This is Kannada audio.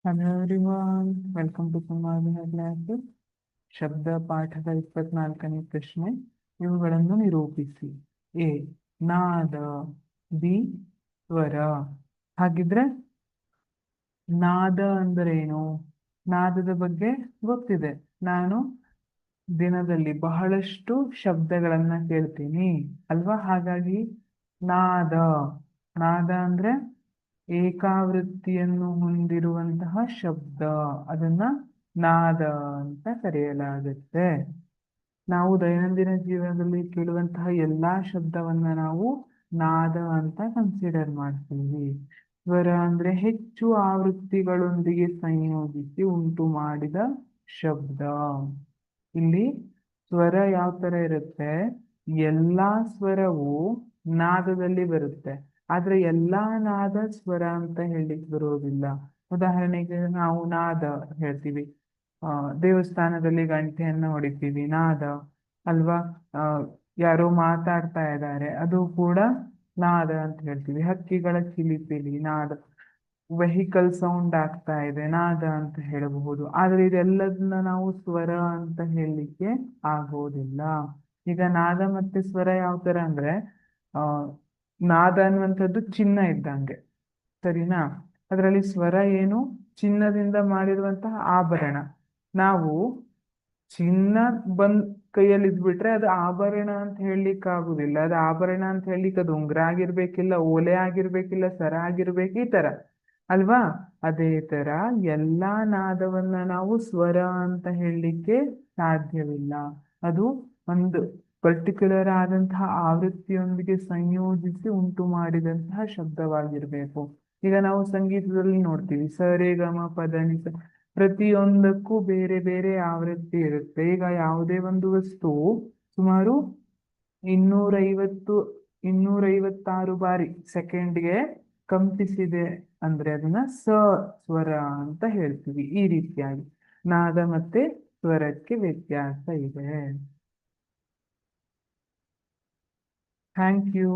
Hello everyone, welcome to Kumar classes. ಶಬ್ದ ಪಾಠದ 24ನೇ ಪ್ರಶ್ನೆ. ಇವುಗಳನ್ನು ನಿರೂಪಿಸಿ. ಎ ನಾದ, ಬಿ ಸ್ವರ. ಹಾಗಿದ್ರೆ ನಾದ ಅಂದರೇನು? ನಾದದ ಬಗ್ಗೆ ಗೊತ್ತಿದೆ. ನಾನು ದಿನದಲ್ಲಿ ಬಹಳಷ್ಟು ಶಬ್ದಗಳನ್ನ ಕೇಳ್ತೀನಿ ಅಲ್ವಾ? ಹಾಗಾಗಿ ನಾದ ನಾದ ಅಂದ್ರೆ ಏಕಾವೃತ್ತಿಯನ್ನು ಹೊಂದಿರುವಂತಹ ಶಬ್ದ, ಅದನ್ನ ನಾದ ಅಂತ ಕರೆಯಲಾಗುತ್ತೆ. ನಾವು ದೈನಂದಿನ ಜೀವನದಲ್ಲಿ ಕೇಳುವಂತಹ ಎಲ್ಲಾ ಶಬ್ದವನ್ನ ನಾವು ನಾದ ಅಂತ ಕನ್ಸಿಡರ್ ಮಾಡ್ತೀವಿ. ಸ್ವರ ಅಂದ್ರೆ ಹೆಚ್ಚು ಆವೃತ್ತಿಗಳೊಂದಿಗೆ ಸಂಯೋಜಿಸಿ ಉಂಟು ಮಾಡಿದ ಶಬ್ದ. ಇಲ್ಲಿ ಸ್ವರ ಯಾವ ತರ ಇರುತ್ತೆ? ಎಲ್ಲಾ ಸ್ವರವು ನಾದದಲ್ಲಿ ಬರುತ್ತೆ, ಆದ್ರೆ ಎಲ್ಲಾ ನಾದ ಸ್ವರ ಅಂತ ಹೇಳಲಿಕ್ಕೆ ಬರೋದಿಲ್ಲ. ಉದಾಹರಣೆಗೆ ನಾವು ನಾದ ಹೇಳ್ತೀವಿ, ದೇವಸ್ಥಾನದಲ್ಲಿ ಗಂಟೆಯನ್ನ ಹೊಡಿತೀವಿ, ನಾದ ಅಲ್ವಾ? ಯಾರೋ ಮಾತಾಡ್ತಾ ಇದ್ದಾರೆ, ಅದು ಕೂಡ ನಾದ ಅಂತ ಹೇಳ್ತೀವಿ. ಹಕ್ಕಿಗಳ ಚಿಲಿಪಿಲಿ ನಾದ. ವೆಹಿಕಲ್ ಸೌಂಡ್ ಆಗ್ತಾ ಇದೆ, ನಾದ ಅಂತ ಹೇಳಬಹುದು. ಆದ್ರೆ ಇದೆಲ್ಲದನ್ನ ನಾವು ಸ್ವರ ಅಂತ ಹೇಳಲಿಕ್ಕೆ ಆಗೋದಿಲ್ಲ. ಈಗ ನಾದ ಮತ್ತೆ ಸ್ವರ ಯಾವ ತರ ಅಂದ್ರೆ, ಆ ನಾದ ಅನ್ನುವಂಥದ್ದು ಚಿನ್ನ ಇದ್ದಂಗೆ, ಸರಿನಾ? ಅದರಲ್ಲಿ ಸ್ವರ ಏನು? ಚಿನ್ನದಿಂದ ಮಾಡಿರುವಂತಹ ಆಭರಣ. ನಾವು ಚಿನ್ನ ಕೈಯಲ್ಲಿ ಇದ್ಬಿಟ್ರೆ ಅದು ಆಭರಣ ಅಂತ ಹೇಳಲಿಕ್ಕೆ ಆಗುದಿಲ್ಲ. ಅದು ಆಭರಣ ಅಂತ ಹೇಳಲಿಕ್ಕೆ ಅದು ಉಂಗುರ ಆಗಿರ್ಬೇಕಿಲ್ಲ, ಓಲೆ ಆಗಿರ್ಬೇಕಿಲ್ಲ, ಸರ ಆಗಿರ್ಬೇಕು, ಈ ತರ ಅಲ್ವಾ? ಅದೇ ತರ ಎಲ್ಲಾ ನಾದವನ್ನ ನಾವು ಸ್ವರ ಅಂತ ಹೇಳಲಿಕ್ಕೆ ಸಾಧ್ಯವಿಲ್ಲ. ಅದು ಒಂದು ಪರ್ಟಿಕ್ಯುಲರ್ ಆದಂತಹ ಆವೃತ್ತಿಯೊಂದಿಗೆ ಸಂಯೋಜಿಸಿ ಉಂಟು ಮಾಡಿದಂತಹ ಶಬ್ದವಾಗಿರ್ಬೇಕು. ಈಗ ನಾವು ಸಂಗೀತದಲ್ಲಿ ನೋಡ್ತೀವಿ, ಸ ರೇ ಗ ಮ ಪ ದ ನಿ ಸ. ಪ್ರತಿಯೊಂದಕ್ಕೂ ಬೇರೆ ಬೇರೆ ಆವೃತ್ತಿ ಇರುತ್ತೆ. ಈಗ ಯಾವುದೇ ಒಂದು ವಸ್ತು ಸುಮಾರು 256 ಬಾರಿ ಸೆಕೆಂಡ್ಗೆ ಕಂಪಿಸಿದೆ ಅಂದ್ರೆ ಅದನ್ನ ಸ್ವರ ಅಂತ ಹೇಳ್ತೀವಿ. ಈ ರೀತಿಯಾಗಿ ನಾದ ಮತ್ತೆ ಸ್ವರಕ್ಕೆ ವ್ಯತ್ಯಾಸ ಇದೆ. Thank you.